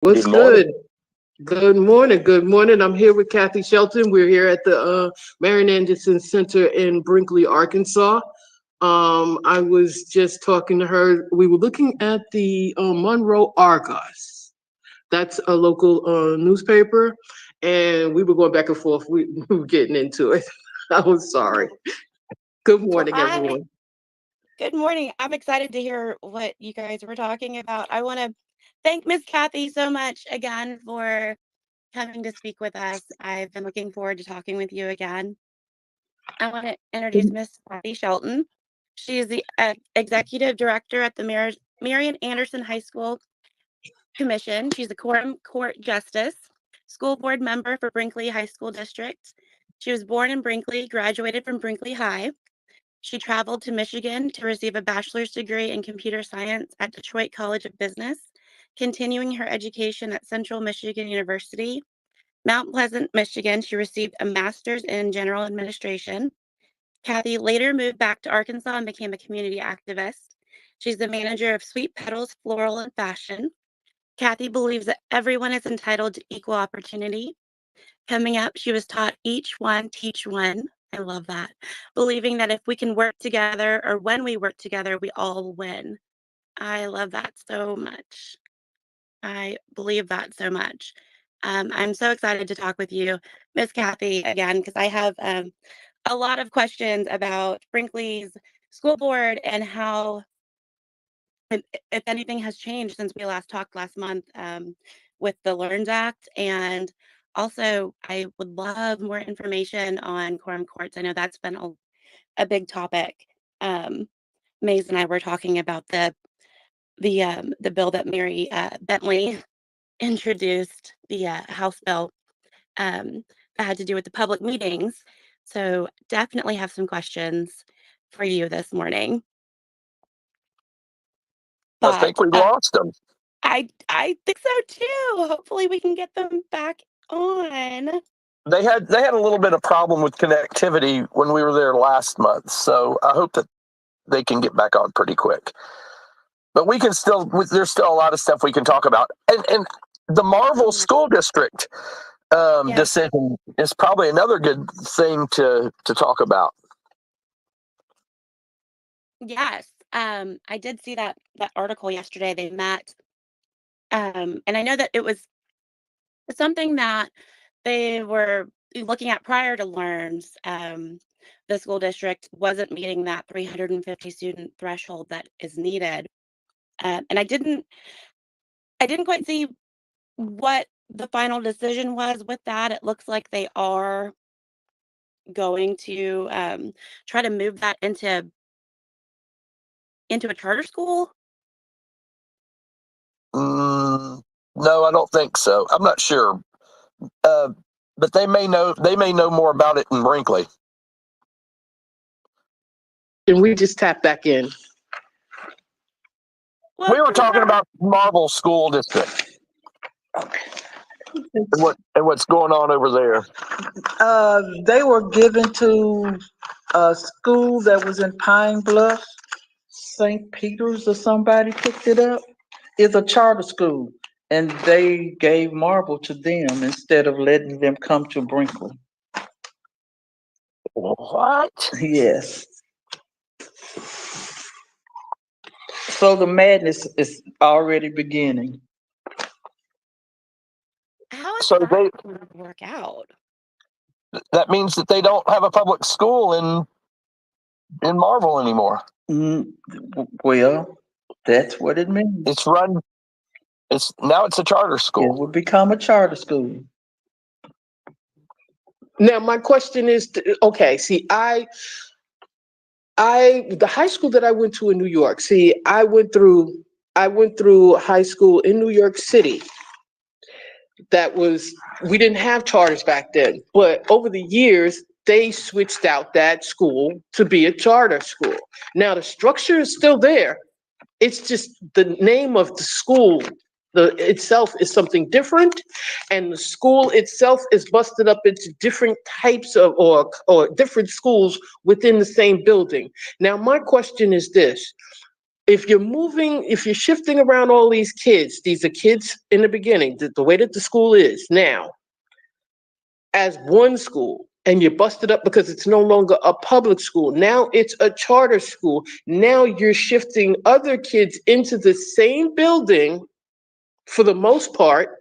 What's Good morning. good? Good morning. Good morning. I'm here with Kathy Shelton. We're here at the Marion Anderson Center in Brinkley, Arkansas. I was just talking to her. We were looking at the Monroe Argus. That's a local newspaper, and we were going back and forth. We were getting into it. I was sorry. Good Well, morning, everyone. good morning. I'm excited to hear what you guys were talking about. I want to thank Miss Kathy so much again for coming to speak with us. I've been looking forward to talking with you again. I want to introduce Miss Kathy Shelton. She is the executive director at the Marion Anderson High School Commission. She's a quorum court justice, school board member for Brinkley High School District. She was born in Brinkley, graduated from Brinkley High. She traveled to Michigan to receive a bachelor's degree in computer science at Detroit College of Business, continuing her education at Central Michigan University. Mount Pleasant, Michigan, she received a master's in general administration. Kathy later moved back to Arkansas and became a community activist. She's the manager of Sweet Petals Floral and Fashion. Kathy believes that everyone is entitled to equal opportunity. Coming up, she was taught each one, teach one. I love that. Believing that if we can work together or when we work together, we all win. I love that so much. I believe that so much. I'm so excited to talk with you, Miss Kathy, again, because I have a lot of questions about Brinkley's school board and how, if anything has changed since we last talked last month with the LEARNS Act. And also, I would love more information on quorum courts. I know that's been a big topic. Maze and I were talking about the bill that Mary Bentley introduced, the House bill that had to do with the public meetings. So definitely have some questions for you this morning. I But think we lost them. I think so too. Hopefully we can get them back on. They had a little bit of problem with connectivity when we were there last month, so I hope that they can get back on pretty quick. But we can still. There's still a lot of stuff we can talk about, and the Marvel School District Yeah. decision is probably another good thing to talk about. Yes. I did see that article yesterday. They met. And I know that it was something that they were looking at prior to LEARNS. The school district wasn't meeting that 350 student threshold that is needed. And I didn't quite see what the final decision was with that. It looks like they are going to try to move that into a charter school. No, I don't think so. I'm not sure, but they may know. They may know more about it in Brinkley. And we just tap back in. Well, We were talking about Marvel School District and what's going on over there. They were given to a school that was in Pine Bluff, St. Peter's or somebody picked it up. It's a charter school, and they gave Marble to them instead of letting them come to Brinkley. What? Yes. So the madness is already beginning. how is So that they going to work out? that means that they don't have a public school in Marvel anymore. Well, that's what it means. It's run. It's now it's a charter It school. will become a charter school. Now, my question is, okay, see, the high school that I went to in New York, see, I went through high school in New York City. We didn't have charters back then, but over the years, they switched out that school to be a charter school. Now, the structure is still there. It's just the name of the school, itself is something different, and the school itself is busted up into different types of, or different schools within the same building. Now, my question is this. if you're shifting around all these kids, these are kids in the beginning, the way that the school is now, as one school, and you're busted up because it's no longer a public school. Now it's a charter school. Now you're shifting other kids into the same building for the most part,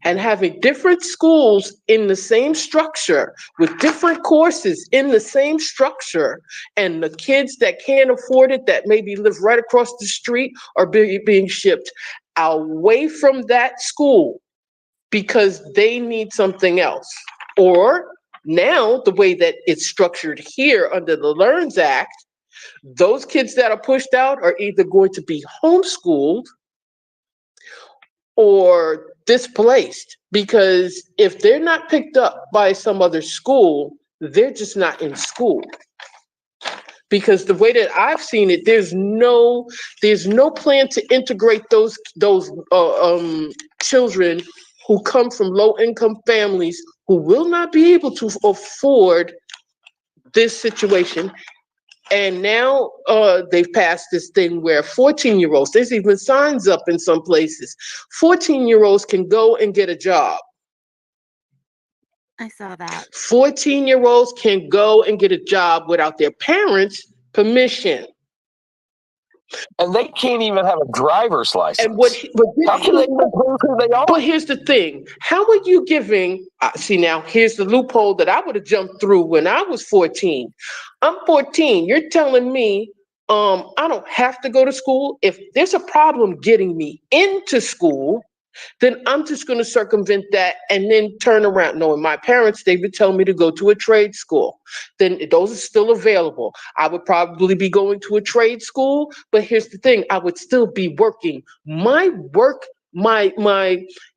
and having different schools in the same structure with different courses in the same structure, and the kids that can't afford it, that maybe live right across the street, are being shipped away from that school because they need something else. Or now, the way that it's structured here under the Learns Act, those kids that are pushed out are either going to be homeschooled or displaced, because if they're not picked up by some other school, they're just not in school. Because the way that I've seen it, there's no plan to integrate those children who come from low income families who will not be able to afford this situation. And now they've passed this thing where 14-year-olds, there's even signs up in some places, 14-year-olds can go and get a job. I saw that. 14-year-olds can go and get a job without their parents' permission. And they can't even have a driver's license. And How can they even prove who they are? but here's the thing. How are you giving, see now, here's the loophole that I would have jumped through when I was 14. I'm 14. You're telling me I don't have to go to school. If there's a problem getting me into school, then I'm just going to circumvent that and then turn around. Knowing my parents, they would tell me to go to a trade school. Then those are still available. I would probably be going to a trade school, but here's the thing, I would still be working. My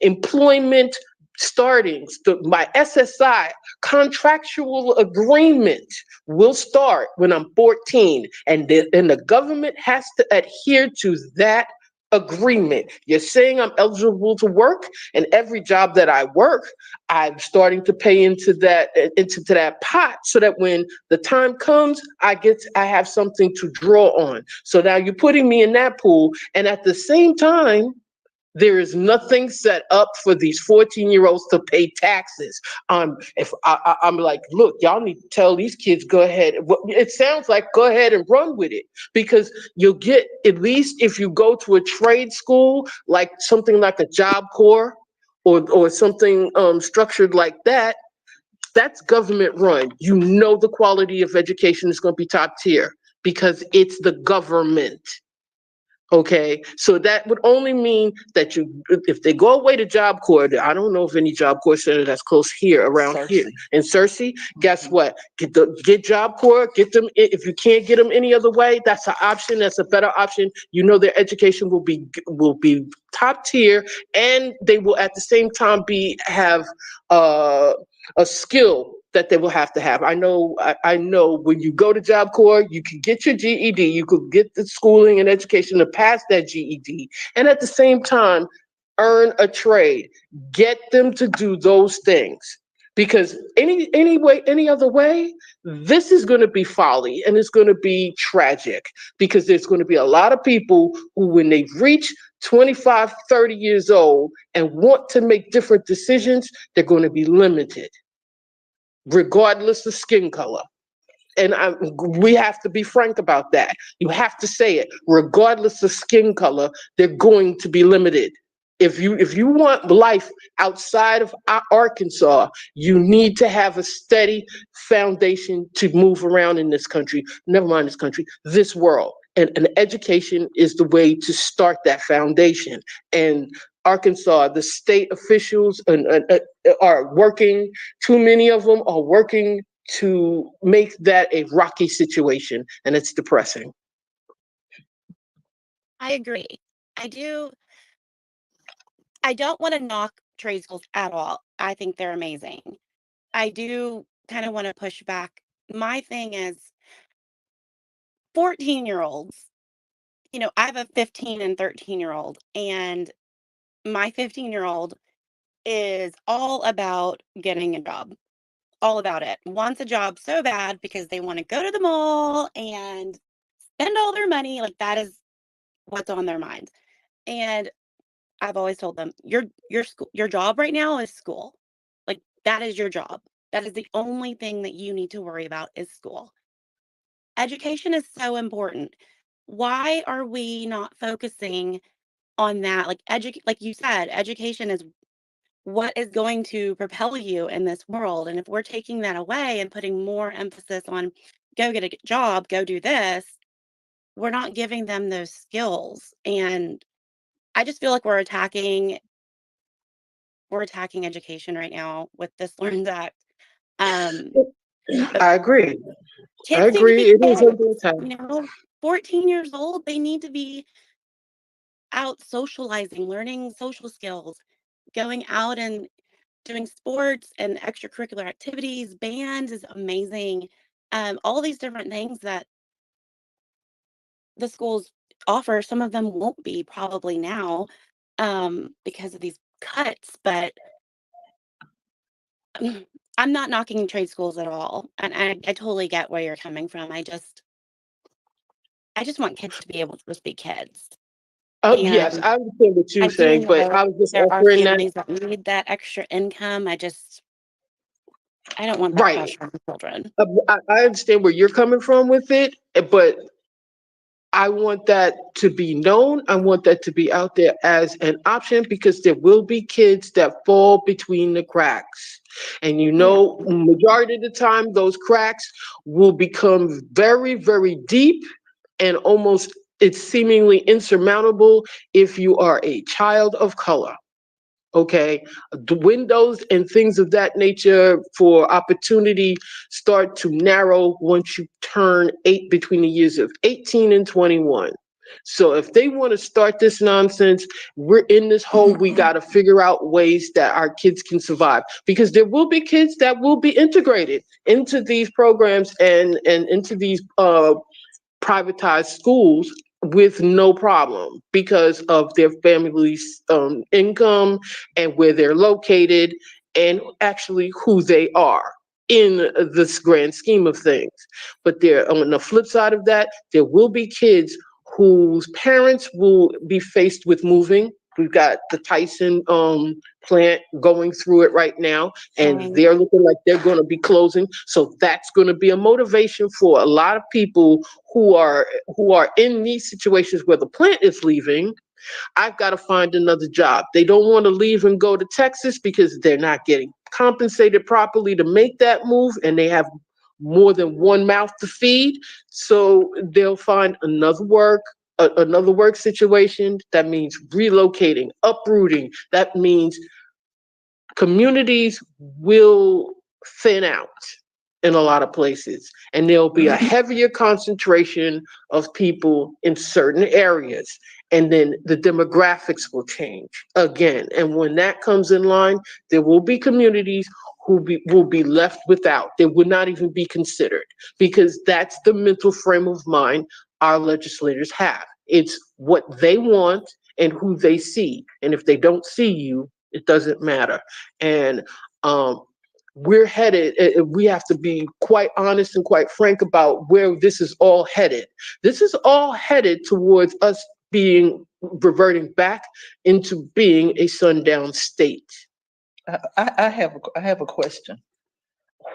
employment startings, my SSI contractual agreement will start when I'm 14, and the government has to adhere to that agreement. You're saying I'm eligible to work, and every job that I work, I'm starting to pay into that pot, so that when the time comes, I have something to draw on. So now you're putting me in that pool, and at the same time, there is nothing set up for these 14-year-olds to pay taxes. If I'm like, look, y'all need to tell these kids, go ahead. It sounds like go ahead and run with it, because you'll get, at least if you go to a trade school, like something like a Job Corps or something structured like that, that's government run. You know the quality of education is going to be top tier because it's the government. Okay, so that would only mean that if they go away to Job Corps, I don't know of any Job Corps center that's close here, around here in Searcy. Guess what? Get Job Corps, get them. If you can't get them any other way, that's an option. That's a better option. You know their education will be top tier, and they will at the same time have a skill that they will have to have. I know when you go to Job Corps, you can get your GED, you could get the schooling and education to pass that GED, and at the same time, earn a trade. Get them to do those things. Because any other way, this is going to be folly, and it's going to be tragic, because there's going to be a lot of people who, when they reach 25, 30 years old and want to make different decisions, they're going to be limited, regardless of skin color. And we have to be frank about that. You have to say it. Regardless of skin color, they're going to be limited. If you want life outside of Arkansas, you need to have a steady foundation to move around in this country. Never mind this country, this world. And education is the way to start that foundation. And Arkansas, the state officials are working, too many of them are working to make that a rocky situation, and it's depressing. I agree. I don't want to knock trade schools at all. I think they're amazing. I do kind of want to push back. My thing is 14-year-olds. I have a 15 and 13-year-old, and my 15-year-old is all about getting a job. All about it. Wants a job so bad because they want to go to the mall and spend all their money. Like, that is what's on their minds. And I've always told them, your job right now is school. Like, that is your job. That is the only thing that you need to worry about is school. Education is so important. Why are we not focusing on that? Like you said, education is what is going to propel you in this world. And if we're taking that away and putting more emphasis on go get a job, go do this, we're not giving them those skills. And I just feel like we're attacking education right now with this Learns Act. Um, but I agree. I kids need to agree. be It is kids, under attack. 14 years old, they need to be out socializing, learning social skills, going out and doing sports and extracurricular activities. Band is amazing. All these different things that the schools offer, some of them won't be probably now because of these cuts, but I'm not knocking trade schools at all. And I totally get where you're coming from. I just want kids to be able to just be kids. Oh, yes, And I understand what I you're do saying, but know I was just there are offering that. families that need that extra income. I don't want that Right. pressure on children. I understand where you're coming from with it, but I want that to be known. I want that to be out there as an option because there will be kids that fall between the cracks. And Yeah. majority of the time, those cracks will become very, very deep and almost it's seemingly insurmountable if you are a child of color. Okay, the windows and things of that nature for opportunity start to narrow once you turn between the years of 18 and 21. So if they want to start this nonsense, we're in this hole. We got to figure out ways that our kids can survive because there will be kids that will be integrated into these programs and into these privatized schools with no problem because of their family's income and where they're located and actually who they are in this grand scheme of things. But there, on the flip side of that, there will be kids whose parents will be faced with moving. We've got the Tyson plant going through it right now, and Same. they're looking like they're going to be closing. So that's going to be a motivation for a lot of people who are in these situations where the plant is leaving. I've got to find another job. They don't want to leave and go to Texas because they're not getting compensated properly to make that move, and they have more than one mouth to feed. So they'll find another work situation. That means relocating, uprooting. That means communities will thin out in a lot of places, and there'll be a heavier concentration of people in certain areas. And then the demographics will change again. And when that comes in line, there will be communities will be left without. They would not even be considered because that's the mental frame of mind our legislators have. It's what they want and who they see. And if they don't see you, it doesn't matter. And we're headed, we have to be quite honest and quite frank about where this is all headed. This is all headed towards us reverting back into being a sundown state. I have a question.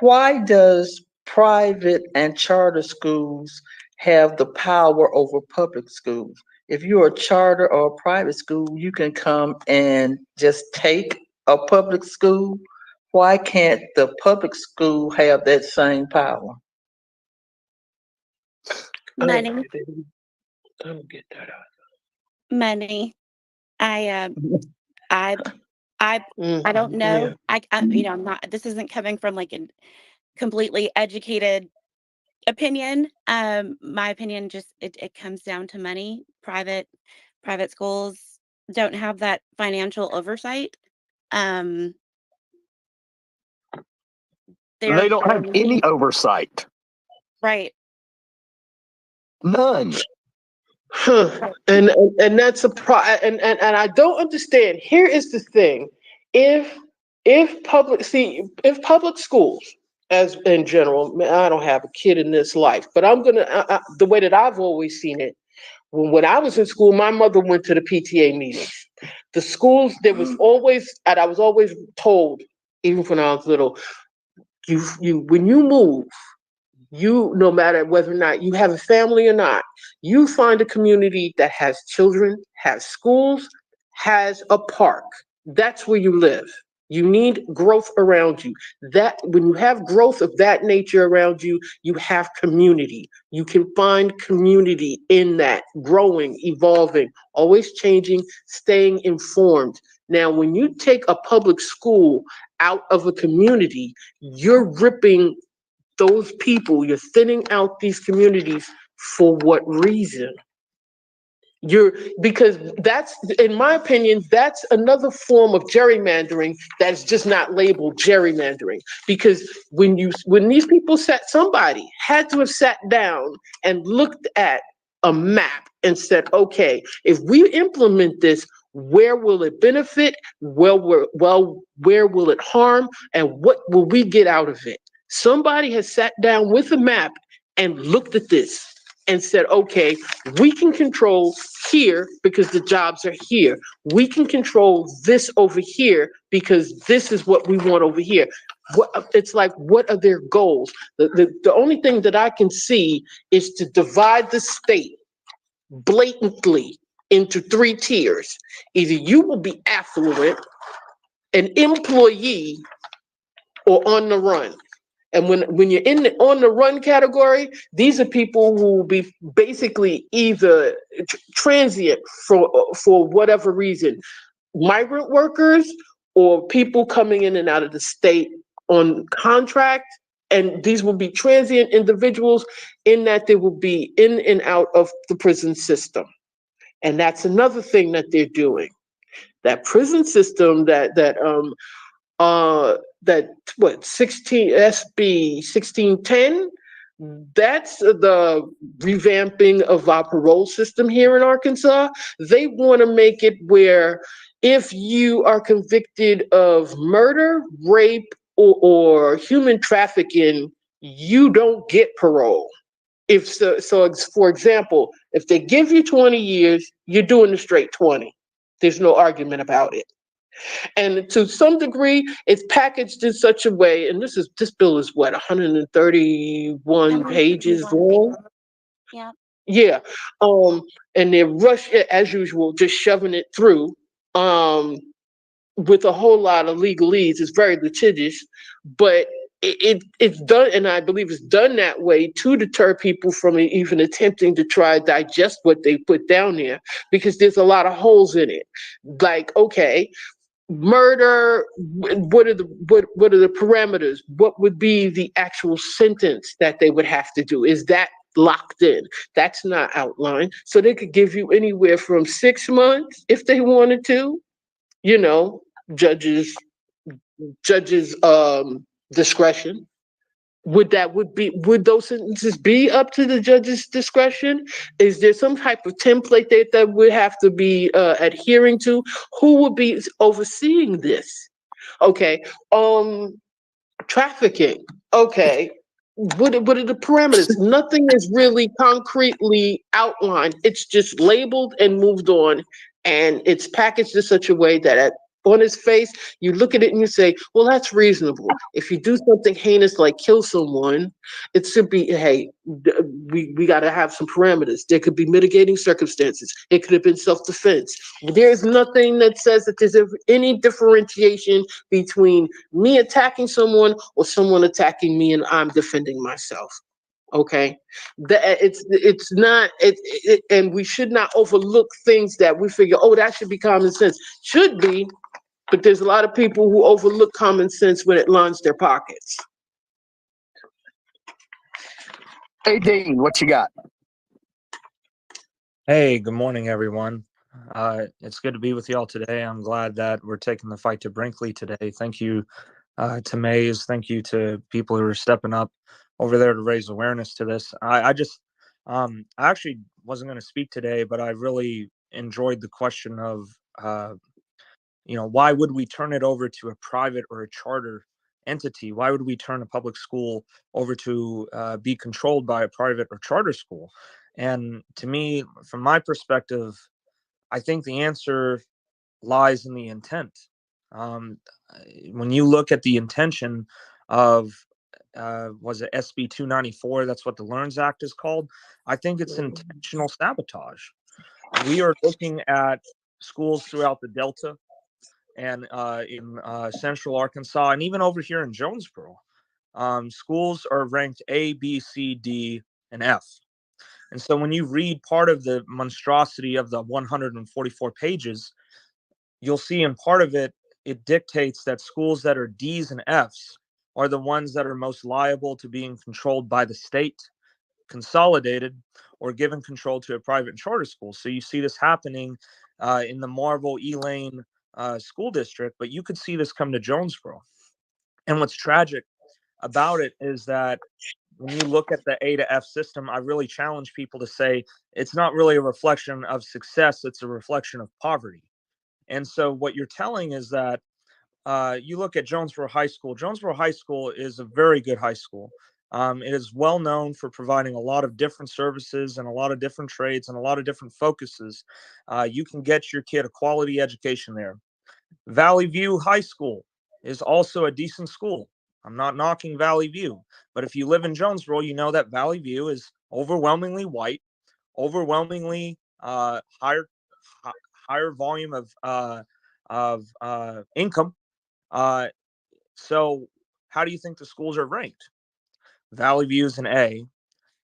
Why does private and charter schools have the power over public schools? If you're a charter or a private school, you can come and just take a public school. Why can't the public school have that same power? I Money, don't get that out. money. I, I, I, I don't Yeah. know. I'm not. This isn't coming from like a completely educated opinion. My opinion just it comes down to money. Private schools don't have that financial oversight. Um, They don't they're have any looking oversight. right. None. Huh. Right. And that's and I don't understand. Here is the thing. If if public schools as in general, I don't have a kid in this life, but I'm gonna the way that I've always seen it, When I was in school, my mother went to the PTA meetings. The schools, there was always, and I was always told, even when I was little, when you move, you, no matter whether or not you have a family or not, you find a community that has children, has schools, has a park. That's where you live. You need growth around you. That when you have growth of that nature around you, you have community. You can find community in that, growing, evolving, always changing, staying informed. Now, when you take a public school out of a community, you're ripping those people, you're thinning out these communities. For what reason? You're, because that's, in my opinion, that's another form of gerrymandering that's just not labeled gerrymandering. Because when these people somebody had to have sat down and looked at a map and said, okay, if we implement this, where will it benefit? Where will it harm? And what will we get out of it? Somebody has sat down with a map and looked at this and said, okay, we can control here because the jobs are here. We can control this over here because this is what we want over here. It's like, what are their goals? The only thing that I can see is to divide the state blatantly into three tiers. Either you will be affluent, an employee, or on the run. And when you're in the on the run category, these are people who will be basically either transient for whatever reason, migrant workers or people coming in and out of the state on contract. And these will be transient individuals in that they will be in and out of the prison system. And that's another thing that they're doing. That prison system that what 16 SB 1610, that's the revamping of our parole system here in Arkansas. They want to make it where if you are convicted of murder, rape, or human trafficking, you don't get parole. If so, for example, if they give you 20 years, you're doing the straight 20. There's no argument about it. And to some degree, it's packaged in such a way, and this bill is what, 131 pages 151 long? pages. Yeah. Yeah. And they're as usual, just shoving it through. With a whole lot of legalese. It's very litigious, but it's done, and I believe it's done that way to deter people from even attempting to try to digest what they put down there, because there's a lot of holes in it. Like, okay, murder, what are the parameters? What would be the actual sentence that they would have to do? Is that locked in? That's not outlined. So they could give you anywhere from 6 months if they wanted to, you know, judges discretion. Would those sentences be up to the judge's discretion? Is there some type of template that would have to be adhering to? Who would be overseeing this? Okay. Trafficking. Okay. What are the parameters? Nothing is really concretely outlined. It's just labeled and moved on, and it's packaged in such a way that on its face, you look at it and you say, well, that's reasonable. If you do something heinous like kill someone, it should be, hey, we got to have some parameters. There could be mitigating circumstances. It could have been self-defense. There's nothing that says that there's any differentiation between me attacking someone or someone attacking me and I'm defending myself. Okay, it's not and we should not overlook things that we figure, oh, that should be common sense. Should be, but there's a lot of people who overlook common sense when it lines their pockets. Hey, Dean, what you got? Hey, good morning, everyone. It's good to be with y'all today. I'm glad that we're taking the fight to Brinkley today. Thank you to Mays. Thank you to people who are stepping up over there to raise awareness to this. I actually wasn't going to speak today, but I really enjoyed the question of, why would we turn it over to a private or a charter entity? Why would we turn a public school over to be controlled by a private or charter school? And to me, from my perspective, I think the answer lies in the intent. Um, when you look at the intention of, was it SB 294? That's what the Learns Act is called. I think it's intentional sabotage. We are looking at schools throughout the Delta and in central Arkansas, and even over here in Jonesboro. Schools are ranked A, B, C, D, and F. And so when you read part of the monstrosity of the 144 pages, you'll see in part of it, it dictates that schools that are D's and F's are the ones that are most liable to being controlled by the state, consolidated, or given control to a private and charter school. So you see this happening in the Marvel Elaine school district, but you could see this come to Jonesboro. And what's tragic about it is that when you look at the A to F system, I really challenge people to say it's not really a reflection of success, it's a reflection of poverty. And so what you're telling is that you look at Jonesboro High School. Jonesboro High School is a very good high school. It is well known for providing a lot of different services and a lot of different trades and a lot of different focuses. You can get your kid a quality education there. Valley View High School is also a decent school. I'm not knocking Valley View, but if you live in Jonesboro, you know that Valley View is overwhelmingly white, overwhelmingly higher volume of income. So how do you think the schools are ranked? Valley View is an A,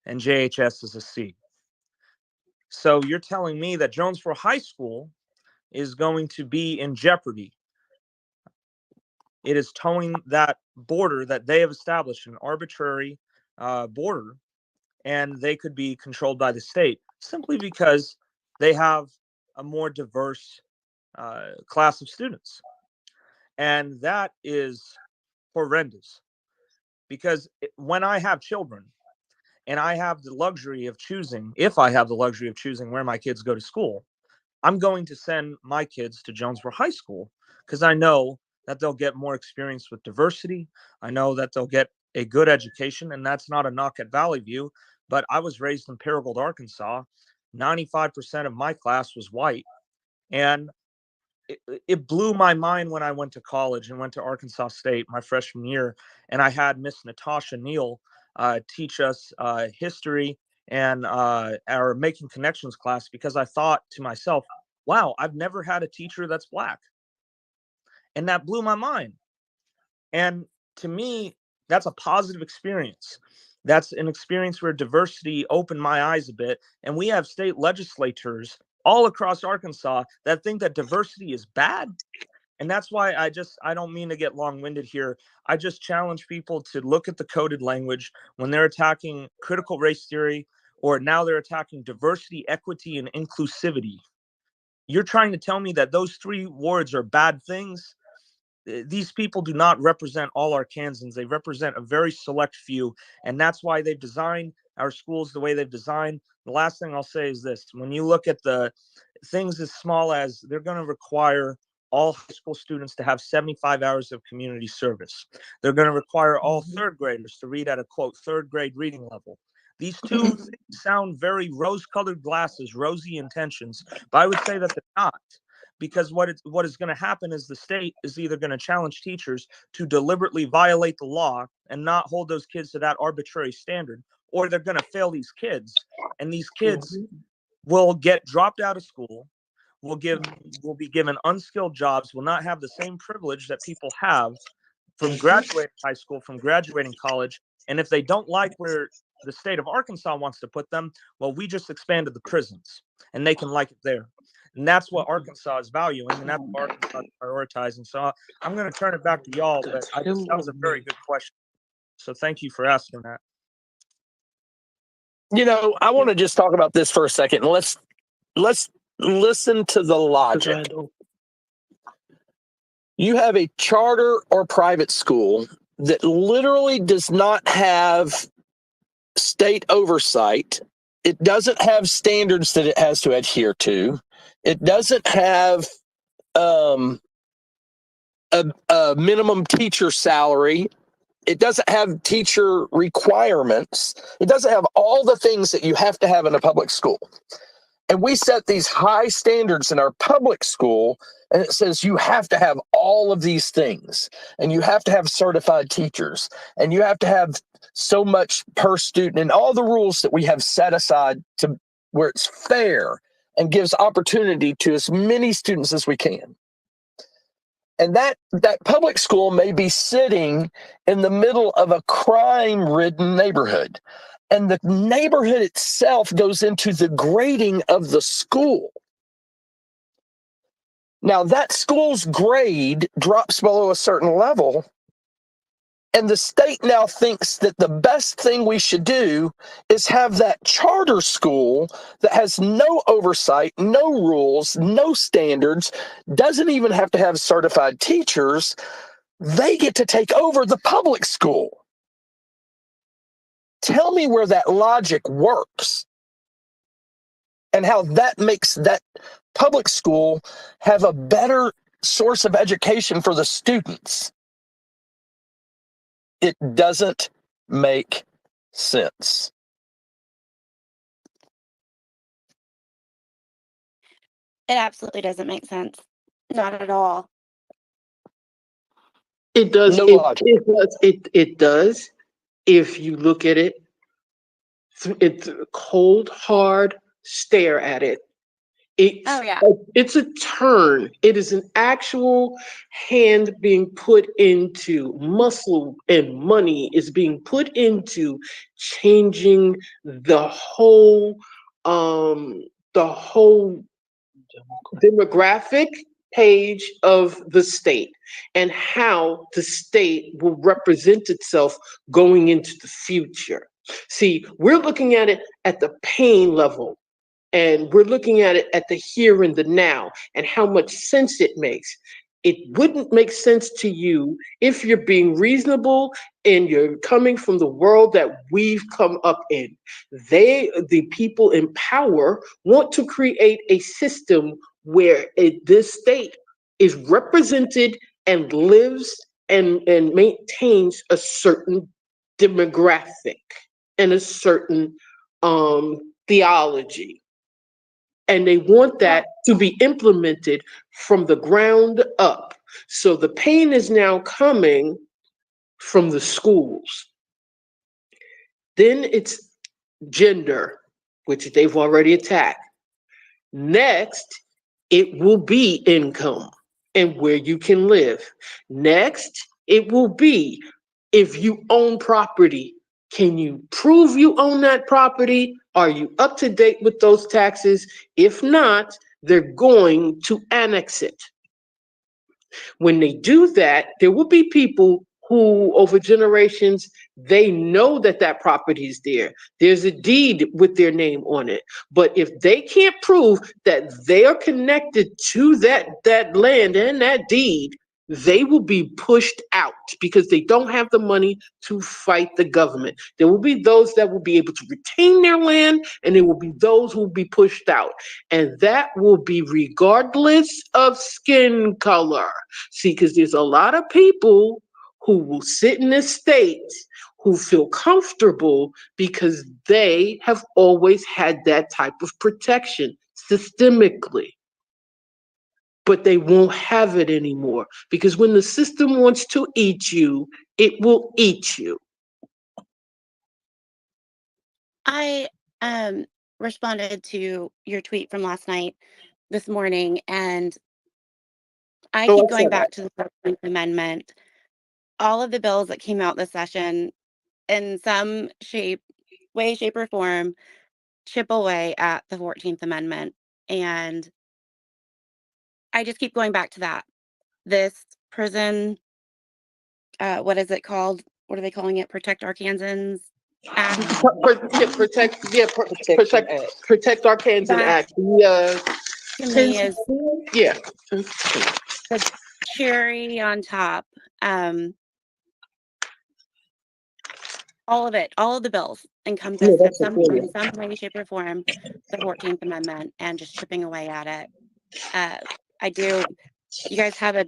and JHS is a C. So you're telling me that Jonesboro High School is going to be in jeopardy. It is towing that border that they have established, an arbitrary border, and they could be controlled by the state simply because they have a more diverse class of students. And that is horrendous because when I have children and I have the luxury of choosing, if I have the luxury of choosing where my kids go to school, I'm going to send my kids to Jonesboro High School because I know that they'll get more experience with diversity. I know that they'll get a good education, and that's not a knock at Valley View, but I was raised in Paragould, Arkansas. 95% of my class was white, and it blew my mind when I went to college and went to Arkansas State my freshman year, and I had Miss Natasha Neal teach us history and our Making Connections class because I thought to myself, wow, I've never had a teacher that's Black. And that blew my mind. And to me, that's a positive experience. That's an experience where diversity opened my eyes a bit. And we have state legislators all across Arkansas that think that diversity is bad. And that's why I don't mean to get long-winded here. I just challenge people to look at the coded language when they're attacking critical race theory, or now they're attacking diversity, equity, and inclusivity. You're trying to tell me that those three words are bad things? These people do not represent all Arkansans. They represent a very select few. And that's why they've designed our schools the way they've designed. The last thing I'll say is this. When you look at the things as small as they're going to require all high school students to have 75 hours of community service. They're going to require all third graders to read at a, quote, third grade reading level. These two things sound very rose-colored glasses, rosy intentions, but I would say that they're not. Because what is going to happen is the state is either going to challenge teachers to deliberately violate the law and not hold those kids to that arbitrary standard, or they're going to fail these kids. And these kids will get dropped out of school, will be given unskilled jobs, will not have the same privilege that people have from graduating high school, from graduating college. And if they don't like where the state of Arkansas wants to put them, well, we just expanded the prisons and they can like it there. And that's what Arkansas is valuing, and that's what Arkansas is prioritizing. So I'm going to turn it back to y'all, but that was a very good question. So thank you for asking that. I want to just talk about this for a second. Let's listen to the logic. You have a charter or private school that literally does not have state oversight. It doesn't have standards that it has to adhere to. It doesn't have a minimum teacher salary It doesn't have teacher requirements. It doesn't have all the things that you have to have in a public school. And we set these high standards in our public school, and it says you have to have all of these things, and you have to have certified teachers, and you have to have so much per student, and all the rules that we have set aside to where it's fair and gives opportunity to as many students as we can. And that public school may be sitting in the middle of a crime-ridden neighborhood. And the neighborhood itself goes into the grading of the school. Now, that school's grade drops below a certain level, and the state now thinks that the best thing we should do is have that charter school that has no oversight, no rules, no standards, doesn't even have to have certified teachers. They get to take over the public school. Tell me where that logic works and how that makes that public school have a better source of education for the students. It doesn't make sense. It absolutely doesn't make sense. Not at all. It does. No It, logic. it does. It does. If you look at it, it's a cold, hard stare at it. Oh, yeah. It's a turn. It is an actual hand being put into muscle, and money is being put into changing the whole demographic page of the state and how the state will represent itself going into the future. See, we're looking at it at the pain level, and we're looking at it at the here and the now and how much sense it makes. It wouldn't make sense to you if you're being reasonable and you're coming from the world that we've come up in. The people in power, want to create a system where this state is represented and lives and maintains a certain demographic and a certain theology. And they want that to be implemented from the ground up. So the pain is now coming from the schools. Then it's gender, which they've already attacked. Next, it will be income and where you can live. Next, it will be if you own property. Can you prove you own that property? Are you up to date with those taxes? If not, they're going to annex it. When they do that, there will be people who, over generations, they know that that property is there. There's a deed with their name on it. But if they can't prove that they are connected to that land and that deed, they will be pushed out because they don't have the money to fight the government. There will be those that will be able to retain their land, and there will be those who will be pushed out. And that will be regardless of skin color. See, because there's a lot of people who will sit in this state who feel comfortable because they have always had that type of protection systemically. But they won't have it anymore because when the system wants to eat you, it will eat you. I responded to your tweet from last night this morning, and I keep going back to the 14th Amendment. All of the bills that came out this session, in some way, shape, or form, chip away at the 14th Amendment. And I just keep going back to that. This prison, what is it called? What are they calling it? Protect Arkansans Act. Protect Arkansans Act. To me is yeah. the cherry on top. All of it, all of the bills encompass in some way, shape, or form the 14th Amendment and just chipping away at it. You guys have a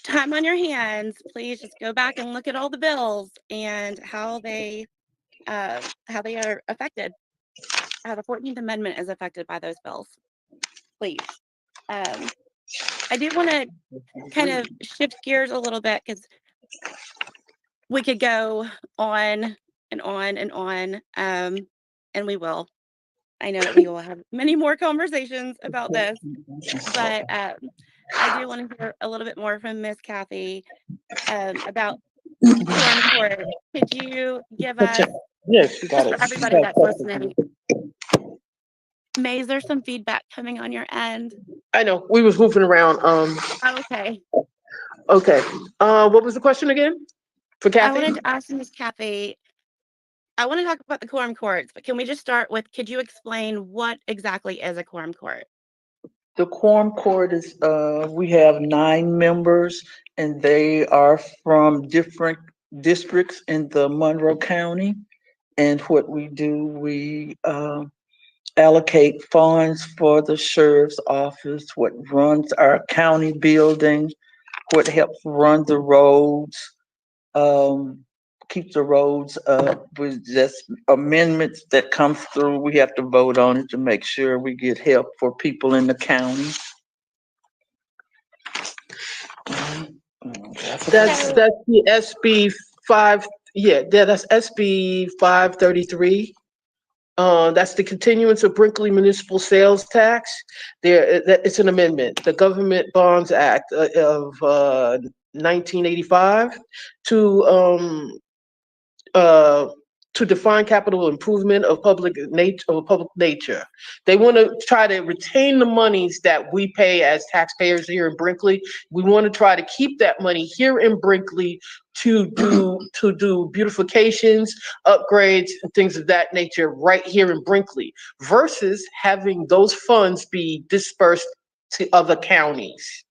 time on your hands, please just go back and look at all the bills and how they are affected, how the 14th Amendment is affected by those bills. Please. I do want to kind of shift gears a little bit because we could go on and on and on, and we will. I know that we will have many more conversations about this, but I do want to hear a little bit more from Miss Kathy about Quorum Court. Could you give us, Yes, you got just it. for everybody that's listening, May, is there some feedback coming on your end? I know, we was moving around. Okay. Okay. What was the question again for I Kathy? wanted to ask Miss Kathy, I want to talk about the quorum courts, but can we just start with, could you explain what exactly is a quorum court? The quorum court is, we have 9 members and they are from different districts in the Monroe County. And what we do, we allocate funds for the sheriff's office, what runs our county building, what helps run the roads, keep the roads up with just amendments that comes through. We have to vote on it to make sure we get help for people in the county. That's the SB 5. Yeah, that's SB 533. That's the continuance of Brinkley municipal sales tax. It's an amendment, the Government Bonds Act of 1985 uh, to define capital improvement of public nature. They want to try to retain the monies that we pay as taxpayers here in Brinkley. We want to try to keep that money here in Brinkley to do beautifications, upgrades, and things of that nature right here in Brinkley, versus having those funds be dispersed to other counties.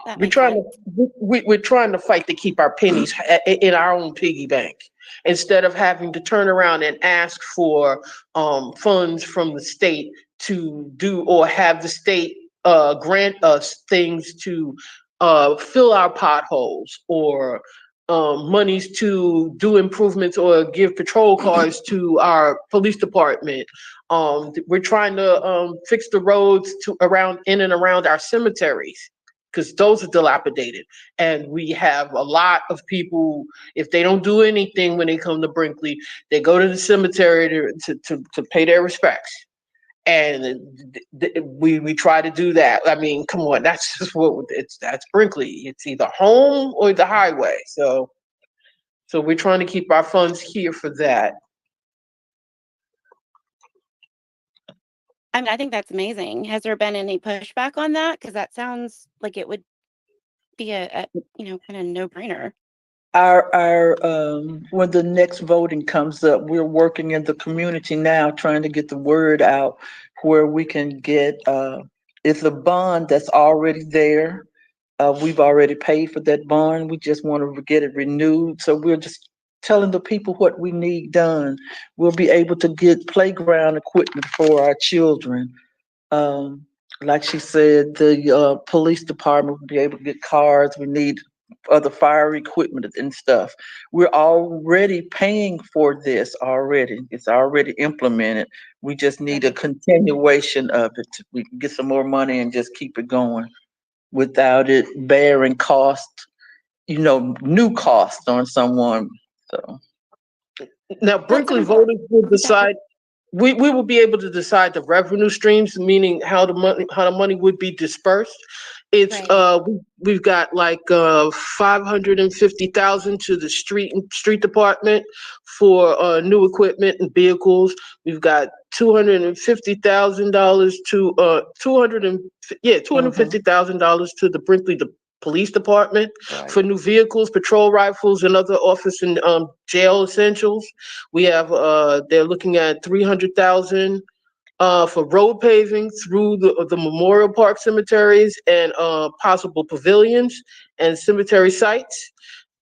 That We're makes trying sense. to we're trying to fight to keep our pennies in our own piggy bank instead of having to turn around and ask for funds from the state to do, or have the state grant us things to fill our potholes, or monies to do improvements or give patrol cars to our police department. We're trying to fix the roads to around in and around our cemeteries, because those are dilapidated. And we have a lot of people, if they don't do anything when they come to Brinkley, they go to the cemetery to pay their respects. And we try to do that. I mean, come on, that's just that's Brinkley. It's either home or the highway. So we're trying to keep our funds here for that. I mean, I think that's amazing. Has there been any pushback on that? Because that sounds like it would be a kind of no-brainer. Our when the next voting comes up, we're working in the community now, trying to get the word out where we can get, it's a bond that's already there. We've already paid for that bond. We just want to get it renewed. So we're just telling the people what we need done. We'll be able to get playground equipment for our children. Like she said, the police department will be able to get cars. We need other fire equipment and stuff. We're already paying for this already. It's already implemented. We just need a continuation of it. We can get some more money and just keep it going without it bearing cost, new cost on someone. So Now, Brinkley voters will decide. We will be able to decide the revenue streams, meaning how the money would be dispersed. It's we've got like 550,000 to the street department for new equipment and vehicles. We've got $250,000 to $250,000 to the Brinkley Police Department for new vehicles, patrol rifles, and other office and jail essentials. We have they're looking at 300,000 for road paving through the Memorial Park cemeteries and possible pavilions and cemetery sites.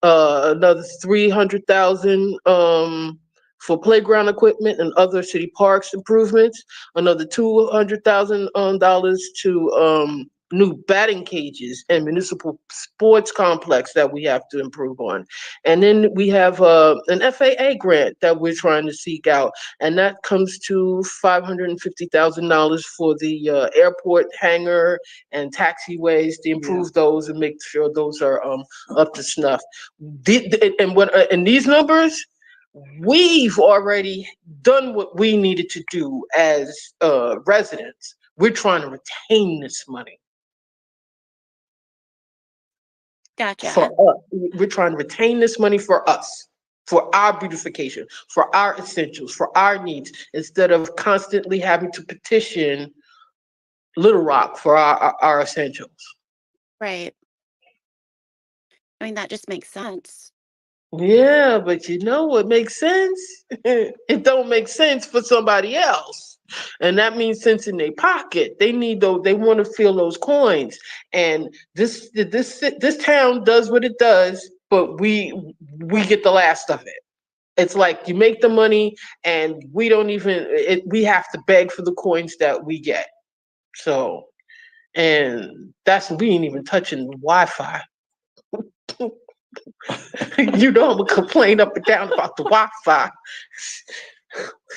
Another 300,000 for playground equipment and other city parks improvements. Another $200,000 to new batting cages and municipal sports complex that we have to improve on. And then we have an FAA grant that we're trying to seek out, and that comes to $550,000 for the airport hangar and taxiways to improve those and make sure those are up to snuff. And these numbers, we've already done what we needed to do as residents. We're trying to retain this money Gotcha. for us. We're trying to retain this money for us, for our beautification, for our essentials, for our needs, instead of constantly having to petition Little Rock for our essentials. Right. I mean, that just makes sense. Yeah, but you know what makes sense? It don't make sense for somebody else. And that means sense in their pocket. They need those, they want to feel those coins. And this town does what it does, but we get the last of it. It's like you make the money and we don't even we have to beg for the coins that we get. So, and we ain't even touching Wi-Fi. You know I'm gonna complain up and down about the Wi-Fi.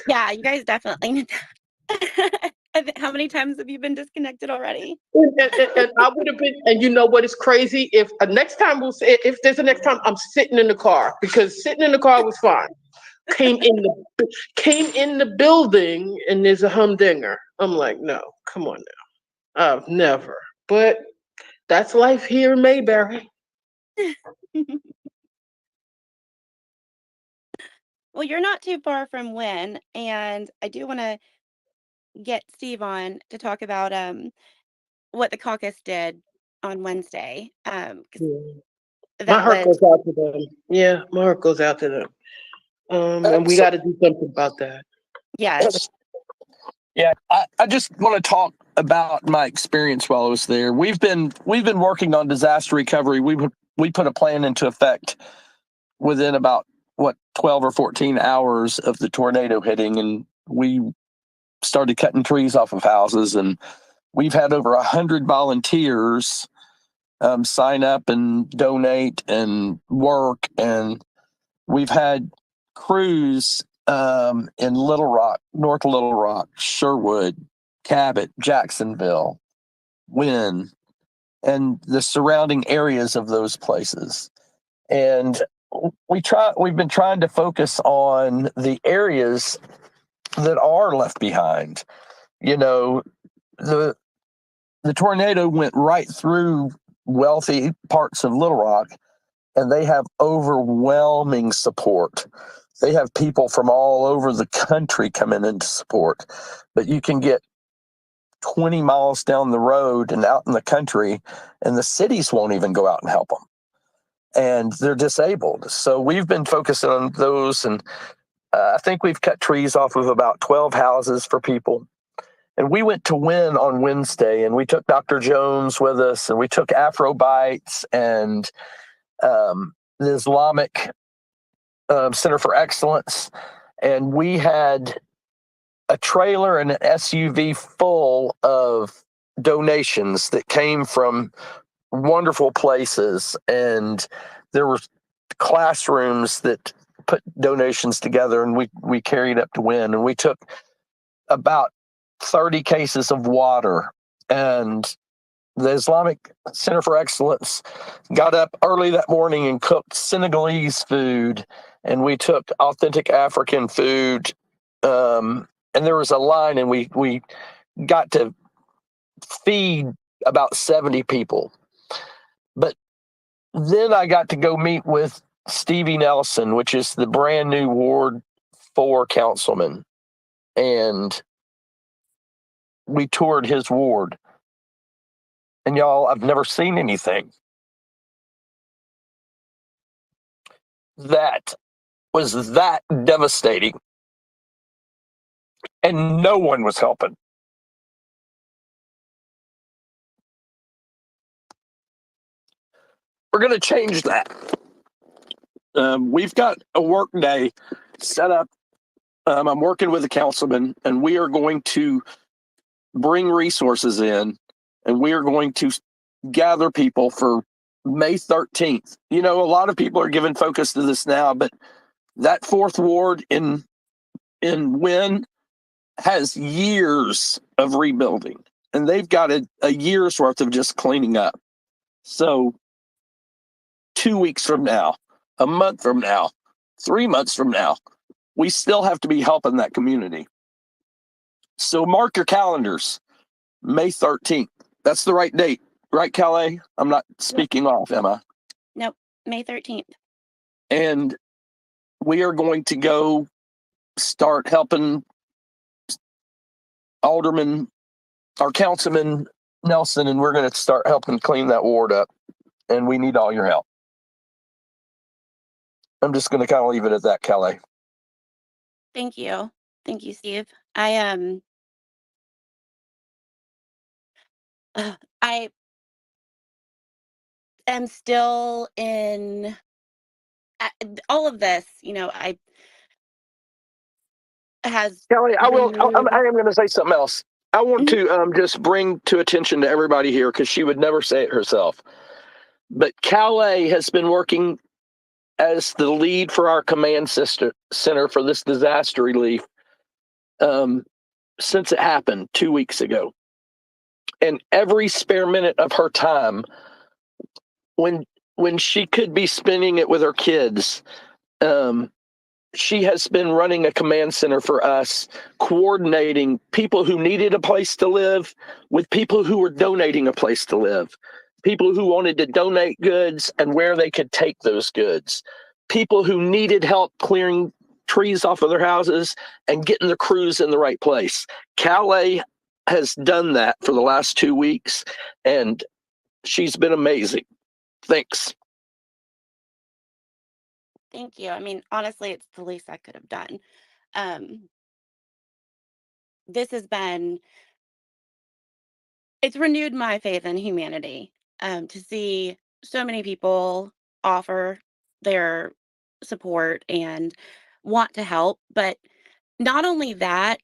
Yeah, you guys definitely need that. How many times have you been disconnected already? And I would have been, and you know what is crazy? If next time if there's a next time, I'm sitting in the car, because sitting in the car was fine. Came in the building and there's a humdinger. I'm like, no, come on now. I've never. But that's life here in Mayberry. Well, you're not too far from Wynn, and I do want to get Steve on to talk about what the caucus did on Wednesday. 'Cause My that heart was goes out to them. Yeah, my heart goes out to them. And we got to do something about that. yes, Yeah, I just want to talk about my experience while I was there. We've been working on disaster recovery. We put a plan into effect within about 12 or 14 hours of the tornado hitting, and we started cutting trees off of houses, and we've had over 100 volunteers sign up and donate and work, and we've had crews in Little Rock, North Little Rock, Sherwood, Cabot, Jacksonville, Wynn, and the surrounding areas of those places. And we've been trying to focus on the areas that are left behind. You know, the tornado went right through wealthy parts of Little Rock, and they have overwhelming support. They have people from all over the country coming in to support. But you can get 20 miles down the road and out in the country, and the cities won't even go out and help them. And they're disabled. So we've been focusing on those, and I think we've cut trees off of about 12 houses for people. And we went to Wynn on Wednesday, and we took Dr. Jones with us, and we took Afro Bites and the Islamic Center for Excellence. And we had a trailer and an SUV full of donations that came from wonderful places. And there were classrooms that put donations together, and we carried up to Wynn, and we took about 30 cases of water. And the Islamic Center for Excellence got up early that morning and cooked Senegalese food, and we took authentic African food. And there was a line, and we got to feed about 70 people. But then I got to go meet with Stevie Nelson, which is the brand new Ward 4 councilman, and we toured his ward. And y'all, I've never seen anything that was that devastating. And no one was helping. We're going to change that. We've got a work day set up. I'm working with a councilman, and we are going to bring resources in and we are going to gather people for May 13th. You know, a lot of people are giving focus to this now, but that fourth ward in Wynn has years of rebuilding, and they've got a year's worth of just cleaning up. So 2 weeks from now, a month from now, 3 months from now, we still have to be helping that community. So mark your calendars, May 13th. That's the right date, right, Calais? I'm not speaking off, am I? Nope, May 13th. And we are going to go start helping Alderman, our Councilman Nelson, and we're going to start helping clean that ward up. And we need all your help. I'm just going to kind of leave it at that, Calais. Thank you. Thank you, Steve. I am still in all of this, you know, has Callie, I am renewed. going to say something else. I want to just bring to attention to everybody here, because she would never say it herself. But Calais has been working as the lead for our command center for this disaster relief since it happened 2 weeks ago. And every spare minute of her time, when she could be spending it with her kids, she has been running a command center for us, coordinating people who needed a place to live with people who were donating a place to live, people who wanted to donate goods and where they could take those goods, people who needed help clearing trees off of their houses and getting the crews in the right place. Calais has done that for the last 2 weeks, and she's been amazing. Thanks. Thank you. I mean, honestly, it's the least I could have done. This has been, it's renewed my faith in humanity, to see so many people offer their support and want to help, but not only that,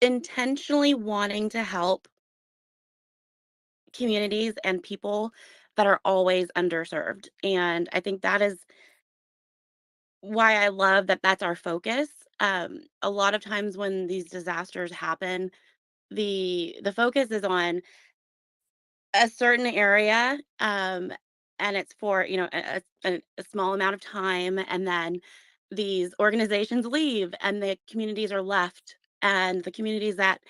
intentionally wanting to help communities and people that are always underserved. And I think that is why I love that that's our focus. A lot of times when these disasters happen, the focus is on a certain area, and it's for, you know, a small amount of time, and then these organizations leave and the communities are left, and the communities that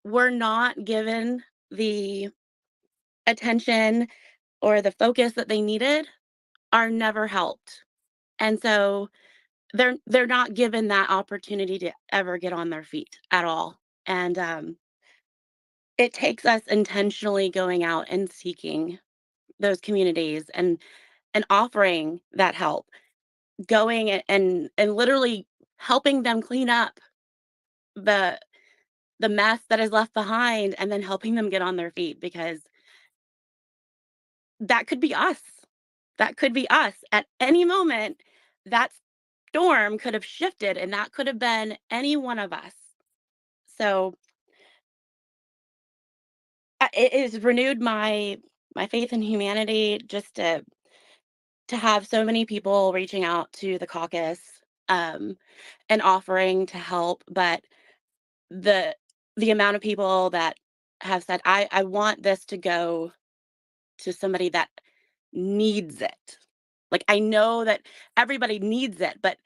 were not given the attention or the focus that they needed are never helped. And so they're not given that opportunity to ever get on their feet at all. And it takes us intentionally going out and seeking those communities and offering that help, going and literally helping them clean up the mess that is left behind, and then helping them get on their feet, because that could be us. That could be us at any moment. That storm could have shifted, and that could have been any one of us. So it has renewed my faith in humanity, just to have so many people reaching out to the caucus, um, and offering to help. But the amount of people that have said, I want this to go to somebody that needs it. Like, I know that everybody needs it, but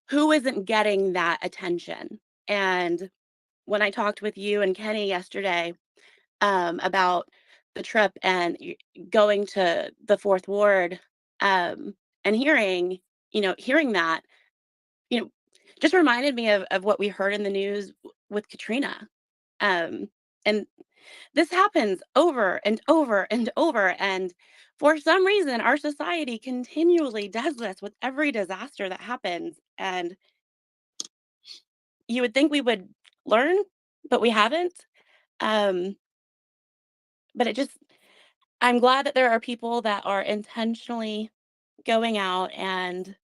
who isn't getting that attention? And when I talked with you and Kenny yesterday, about the trip and going to the fourth ward, and hearing that, you know, just reminded me of what we heard in the news with Katrina. Um, and this happens over and over and over. And for some reason, our society continually does this with every disaster that happens. And you would think we would learn, but we haven't. Um, but I'm glad that there are people that are intentionally going out and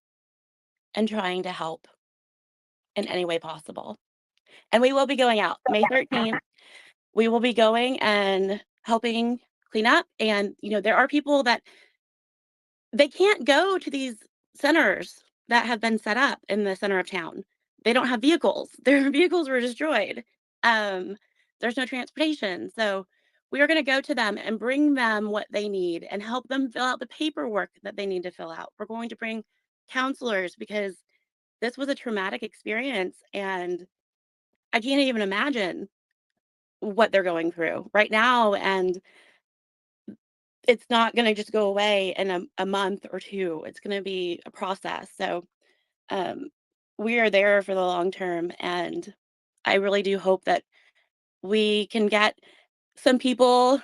trying to help in any way possible. And we will be going out May 13th. We will be going and helping clean up. And, there are people that they can't go to these centers that have been set up in the center of town. They don't have vehicles. Their vehicles were destroyed. There's no transportation. So we are going to go to them and bring them what they need and help them fill out the paperwork that they need to fill out. We're going to bring counselors because this was a traumatic experience, and I can't even imagine what they're going through right now. And it's not going to just go away in a month or two. It's going to be a process. So we are there for the long term. And I really do hope that we can get some people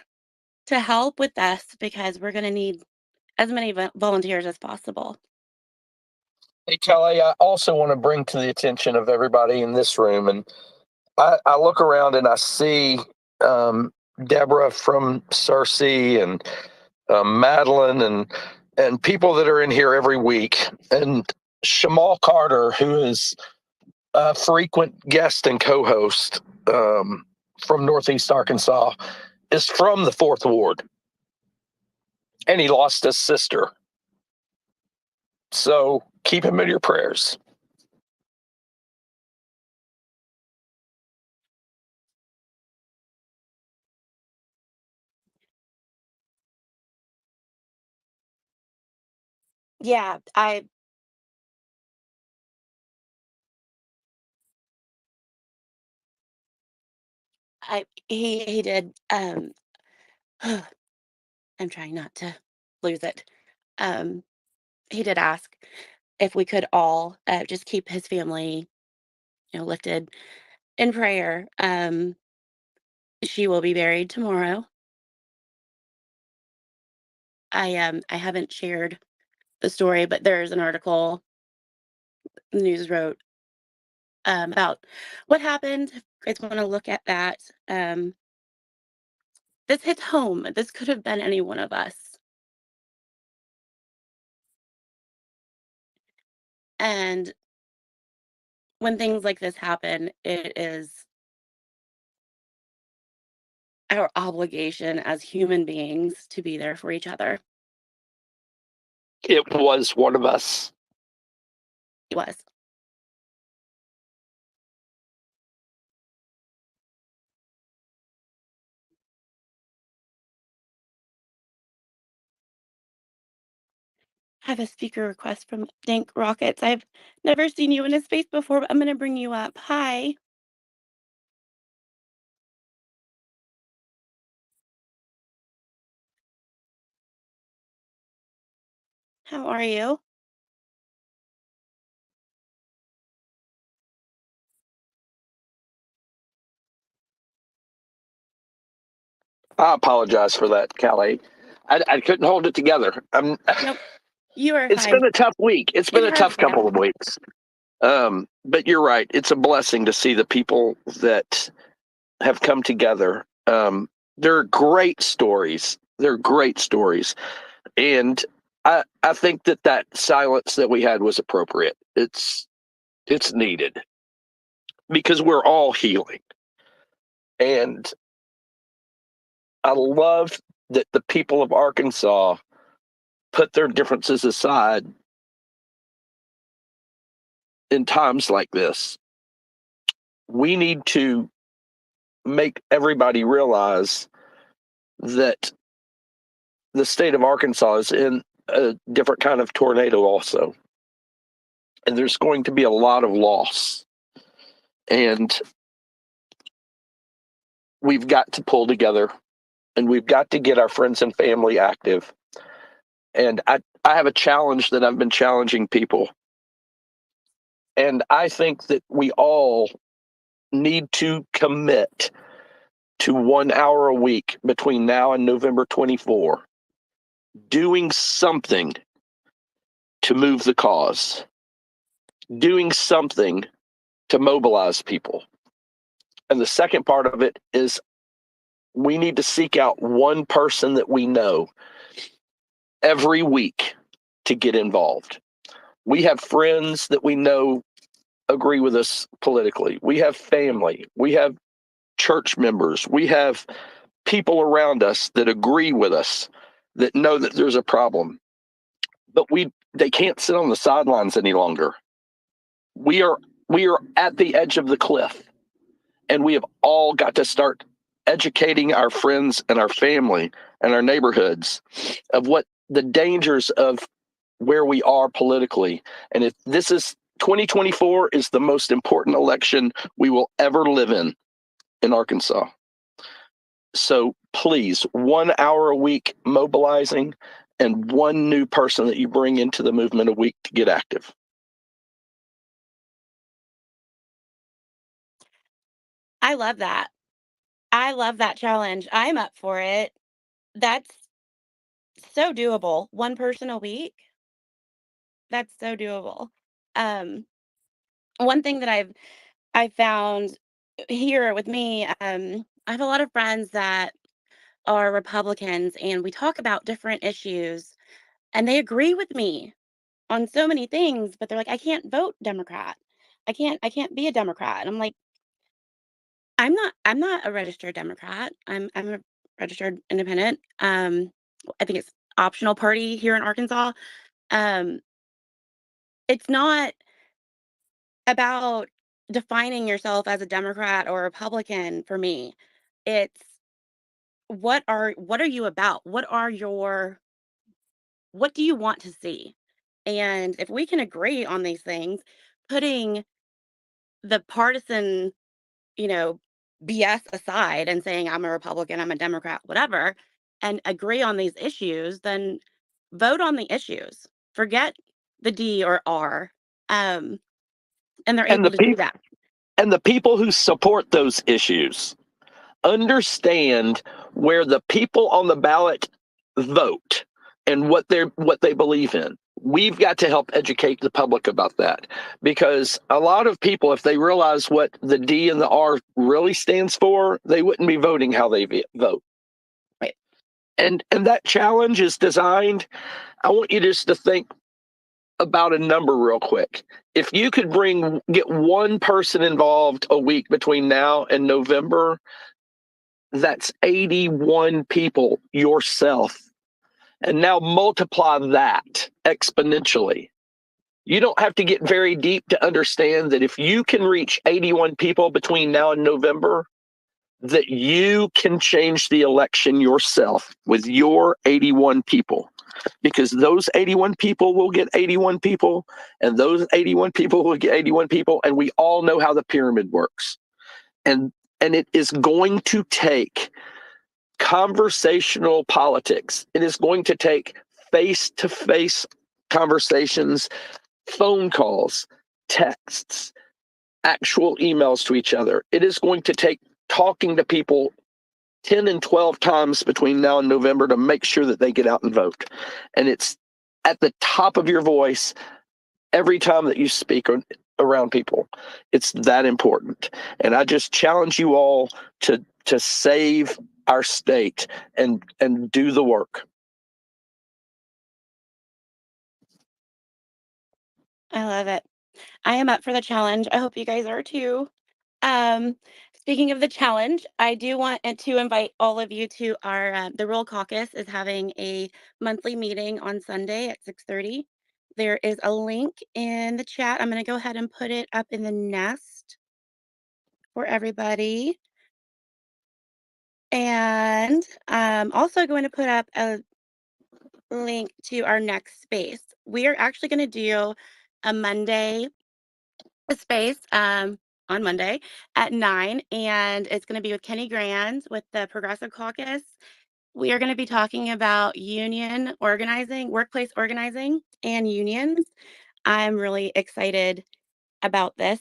to help with this, because we're going to need as many volunteers as possible. Hey, Kelly, I also want to bring to the attention of everybody in this room, and I look around and I see Deborah from Cersei and Madeline and people that are in here every week, and Shamal Carter, who is a frequent guest and co-host from Northeast Arkansas, is from the Fourth Ward, and he lost his sister. So keep him in your prayers. Yeah, he did. I'm trying not to lose it. He did ask if we could all just keep his family, lifted in prayer. She will be buried tomorrow. I haven't shared the story, but there's an article the news wrote about what happened. If you guys want to look at that. This hits home. This could have been any one of us. And when things like this happen, it is our obligation as human beings to be there for each other. It was one of us. It was. I have a speaker request from Dank Rockets. I've never seen you in a space before, but I'm going to bring you up. Hi. How are you? I apologize for that, Callie. I couldn't hold it together. Nope. You are It's fine. been a tough week. It's been It a has tough been. couple of weeks. But you're right. It's a blessing to see the people that have come together. They're great stories. They're great stories. And I think that silence that we had was appropriate. It's needed because we're all healing. And I love that the people of Arkansas put their differences aside in times like this. We need to make everybody realize that the state of Arkansas is in a different kind of tornado also. And there's going to be a lot of loss. And we've got to pull together, and we've got to get our friends and family active. And I have a challenge that I've been challenging people. And I think that we all need to commit to 1 hour a week between now and November 24, doing something to move the cause, doing something to mobilize people. And the second part of it is we need to seek out one person that we know every week to get involved. We have friends that we know agree with us politically. We have family. We have church members. We have people around us that agree with us, that know that there's a problem, but they can't sit on the sidelines any longer. We are at the edge of the cliff, and we have all got to start educating our friends and our family and our neighborhoods of what the dangers of where we are politically. And if this is 2024 is the most important election we will ever live in Arkansas. So please, 1 hour a week mobilizing and one new person that you bring into the movement a week to get active. I love that. I love that challenge. I'm up for it. That's so doable. One person a week. That's so doable. Um, One thing that I found here with me, I have a lot of friends that are Republicans, and we talk about different issues, and they agree with me on so many things, but they're like, I can't vote Democrat. I can't be a Democrat. And I'm like, I'm not a registered Democrat. I'm a registered independent. I think it's optional party here in Arkansas. Um, it's not about defining yourself as a Democrat or Republican for me. It's what are you about? What do you want to see? And if we can agree on these things, putting the partisan, you know, BS aside and saying I'm a Republican, I'm a Democrat, whatever, and agree on these issues, then vote on the issues. Forget the D or R. Um, and they're And able to do that. the people who support those issues understand where the people on the ballot vote and what they believe in. We've got to help educate the public about that, because a lot of people, if they realize what the D and the R really stands for, they wouldn't be voting how they vote. Right. And that challenge is designed. I want you just to think about a number real quick. If you could get one person involved a week between now and November, that's 81 people yourself. And now multiply that exponentially. You don't have to get very deep to understand that if you can reach 81 people between now and November, that you can change the election yourself with your 81 people. Because those 81 people will get 81 people, and those 81 people will get 81 people, and we all know how the pyramid works. And it is going to take conversational politics. It is going to take face-to-face conversations, phone calls, texts, actual emails to each other. It is going to take talking to people 10 and 12 times between now and November to make sure that they get out and vote. And it's at the top of your voice every time that you speak around people. It's that important. And I just challenge you all to save our state and do the work. I love it. I am up for the challenge. I hope you guys are too. Um, Speaking of the challenge, I do want to invite all of you to our the Rural Caucus is having a monthly meeting on Sunday at 6:30. There is a link in the chat. I'm going to go ahead and put it up in the nest for everybody. And I'm also going to put up a link to our next space. We are actually going to do a Monday space on Monday at 9, and it's going to be with Kenny Grand with the Progressive Caucus. We are going to be talking about union organizing, workplace organizing, and unions. I'm really excited about this.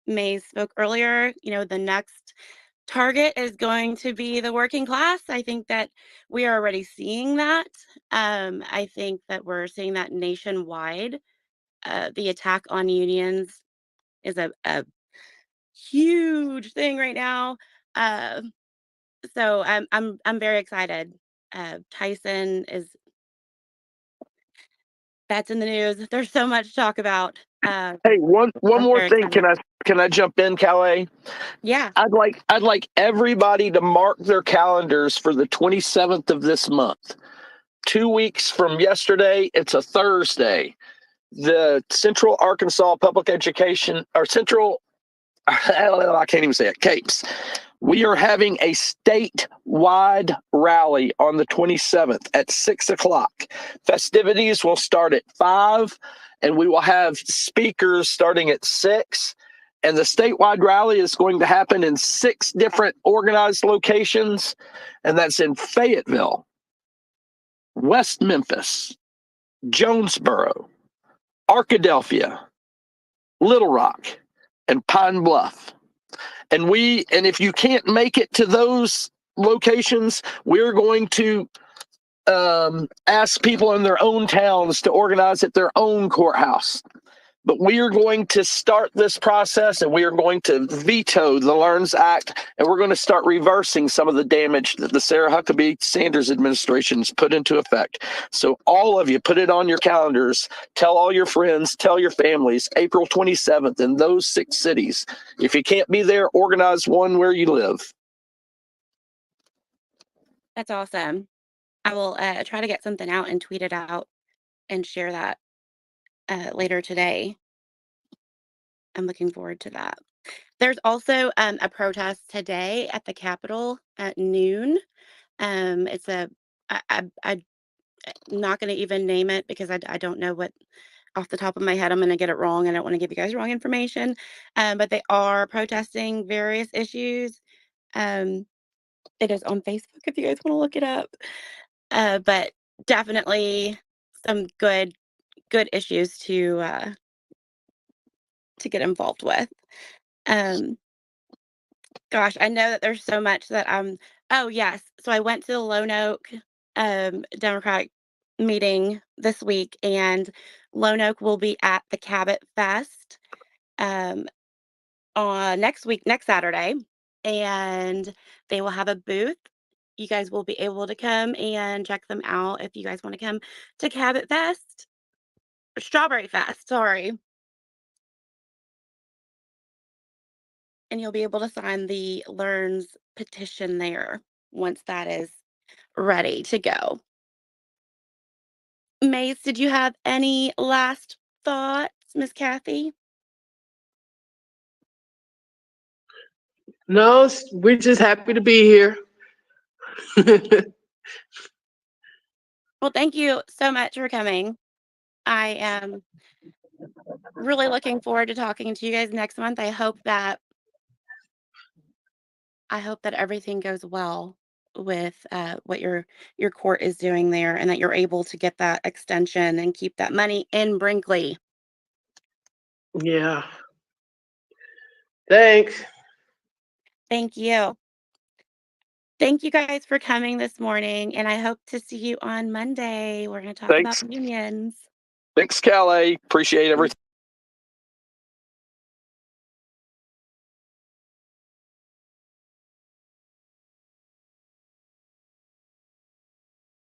May spoke earlier, the next target is going to be the working class. I think that we are already seeing that. I think that we're seeing that nationwide. The attack on unions is a huge thing right now. Uh, so I'm very excited. Tyson that's in the news. There's so much to talk about. Hey, one I'm more very thing. excited. Can I jump in, Calais? Yeah. I'd like everybody to mark their calendars for the 27th of this month. 2 weeks from yesterday, it's a Thursday. The Central Arkansas Public Education, or Central, I can't even say it, CAPES. We are having a statewide rally on the 27th at 6 o'clock. Festivities will start at 5, and we will have speakers starting at 6. And the statewide rally is going to happen in 6 different organized locations, and that's in Fayetteville, West Memphis, Jonesboro, Arkadelphia, Little Rock, and Pine Bluff. And if you can't make it to those locations, we're going to ask people in their own towns to organize at their own courthouse. But we are going to start this process, and we are going to veto the LEARNS Act, and we're going to start reversing some of the damage that the Sarah Huckabee Sanders administration has put into effect. So all of you, put it on your calendars. Tell all your friends, tell your families, April 27th in those 6 cities. If you can't be there, organize one where you live. That's awesome. I will try to get something out and tweet it out and share that later today. I'm looking forward to that. There's also a protest today at the Capitol at noon. It's I'm not going to even name it because I don't know what off the top of my head. I'm going to get it wrong. I don't want to give you guys wrong information. But they are protesting various issues. It is on Facebook if you guys want to look it up. But definitely some good issues to get involved with. Gosh, I know that there's so much that oh yes. So I went to the Lone Oak Democratic meeting this week, and Lone Oak will be at the Cabot Fest on next Saturday, and they will have a booth. You guys will be able to come and check them out if you guys want to come to Cabot Fest. Strawberry Fest, sorry. And you'll be able to sign the LEARNS petition there once that is ready to go. Maze, did you have any last thoughts, Miss Kathy? No, we're just happy to be here. Well, thank you so much for coming. I am really looking forward to talking to you guys next month. I hope that everything goes well with what your court is doing there, and that you're able to get that extension and keep that money in Brinkley. Yeah. Thanks. Thank you. Thank you guys for coming this morning, and I hope to see you on Monday. We're going to talk about unions. Thanks, Calais. Appreciate everything.